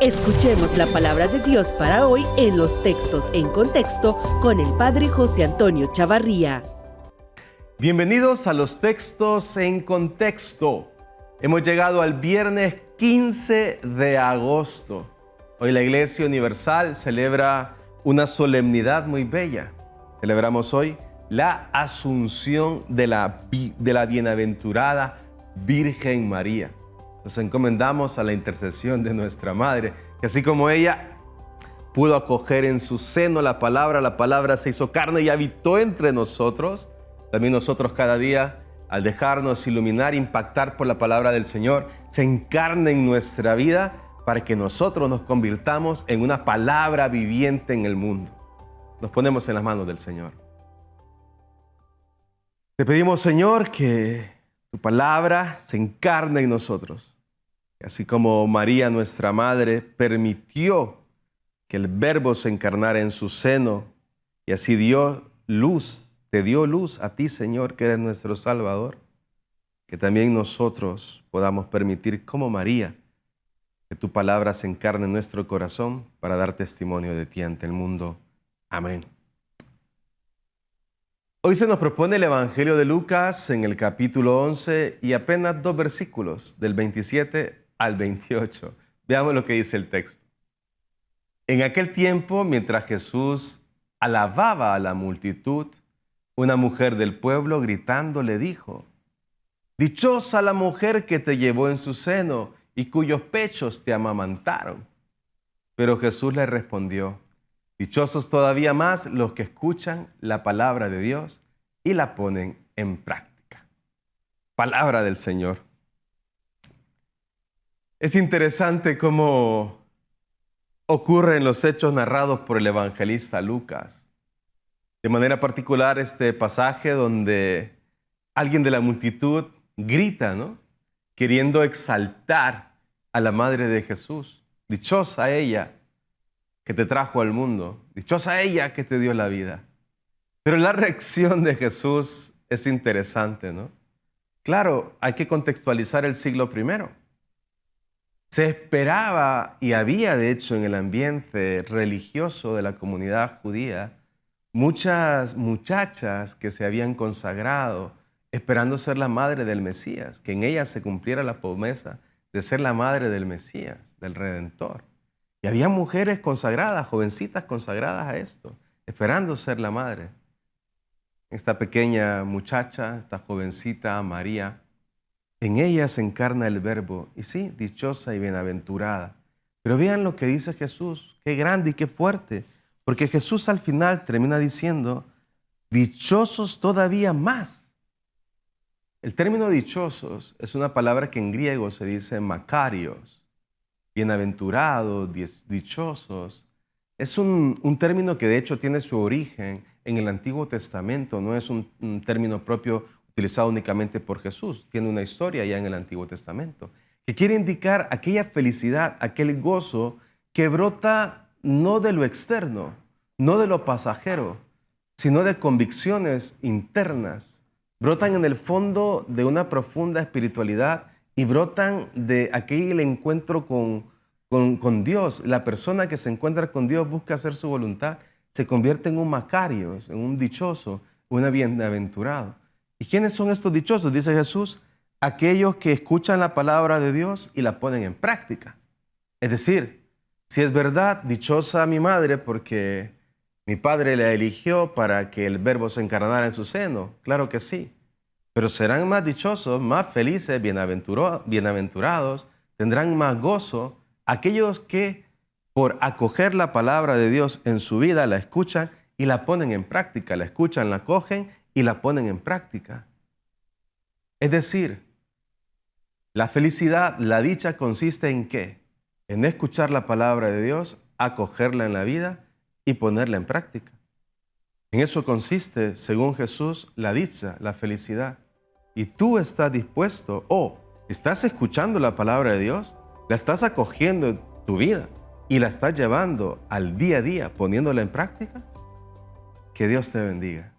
Escuchemos la palabra de Dios para hoy en los textos en contexto con el Padre José Antonio Chavarría. Bienvenidos a los textos en contexto. Hemos llegado al viernes 15 de agosto. Hoy la Iglesia Universal celebra una solemnidad muy bella. Celebramos hoy la Asunción de la bienaventurada Virgen María. Nos encomendamos a la intercesión de nuestra Madre, que así como ella pudo acoger en su seno la palabra se hizo carne y habitó entre nosotros, también nosotros cada día, al dejarnos iluminar, impactar por la palabra del Señor, se encarna en nuestra vida para que nosotros nos convirtamos en una palabra viviente en el mundo. Nos ponemos en las manos del Señor. Te pedimos, Señor, que tu palabra se encarne en nosotros. Así como María, nuestra Madre, permitió que el Verbo se encarnara en su seno y así te dio luz a ti, Señor, que eres nuestro Salvador, que también nosotros podamos permitir, como María, que tu palabra se encarne en nuestro corazón para dar testimonio de ti ante el mundo. Amén. Hoy se nos propone el Evangelio de Lucas en el capítulo 11 y apenas 2 versículos, del 27 al 28. Veamos lo que dice el texto. En aquel tiempo, mientras Jesús alababa a la multitud, una mujer del pueblo gritando le dijo: «Dichosa la mujer que te llevó en su seno y cuyos pechos te amamantaron». Pero Jesús le respondió: «Dichosos todavía más los que escuchan la palabra de Dios y la ponen en práctica». Palabra del Señor. Es interesante cómo ocurre en los hechos narrados por el evangelista Lucas. De manera particular este pasaje donde alguien de la multitud grita, ¿no?, queriendo exaltar a la madre de Jesús. Dichosa ella que te trajo al mundo, dichosa ella que te dio la vida. Pero la reacción de Jesús es interesante, ¿no? Claro, hay que contextualizar el siglo I. Se esperaba, y había de hecho en el ambiente religioso de la comunidad judía, muchas muchachas que se habían consagrado esperando ser la madre del Mesías, que en ellas se cumpliera la promesa de ser la madre del Mesías, del Redentor. Y había mujeres consagradas, jovencitas consagradas a esto, esperando ser la madre. Esta pequeña muchacha, esta jovencita María, en ella se encarna el Verbo, y sí, dichosa y bienaventurada. Pero vean lo que dice Jesús, qué grande y qué fuerte, porque Jesús al final termina diciendo: dichosos todavía más. El término dichosos es una palabra que en griego se dice makarios, bienaventurados, dichosos. Es un término que de hecho tiene su origen en el Antiguo Testamento, no es un término propio utilizado únicamente por Jesús, tiene una historia ya en el Antiguo Testamento, que quiere indicar aquella felicidad, aquel gozo que brota no de lo externo, no de lo pasajero, sino de convicciones internas. Brotan en el fondo de una profunda espiritualidad y brotan de aquel encuentro con Dios. La persona que se encuentra con Dios busca hacer su voluntad, se convierte en un macario, en un dichoso, un bienaventurado. ¿Y quiénes son estos dichosos? Dice Jesús: aquellos que escuchan la palabra de Dios y la ponen en práctica. Es decir, si es verdad, dichosa mi madre porque mi padre la eligió para que el Verbo se encarnara en su seno. Claro que sí. Pero serán más dichosos, más felices, bienaventurados, tendrán más gozo aquellos que por acoger la palabra de Dios en su vida la escuchan y la ponen en práctica. La escuchan, la cogen y la ponen en práctica. Es decir, la felicidad, la dicha consiste en ¿qué? En escuchar la palabra de Dios, acogerla en la vida y ponerla en práctica. En eso consiste, según Jesús, la dicha, la felicidad. Y tú estás dispuesto estás escuchando la palabra de Dios, la estás acogiendo en tu vida y la estás llevando al día a día, poniéndola en práctica. Que Dios te bendiga.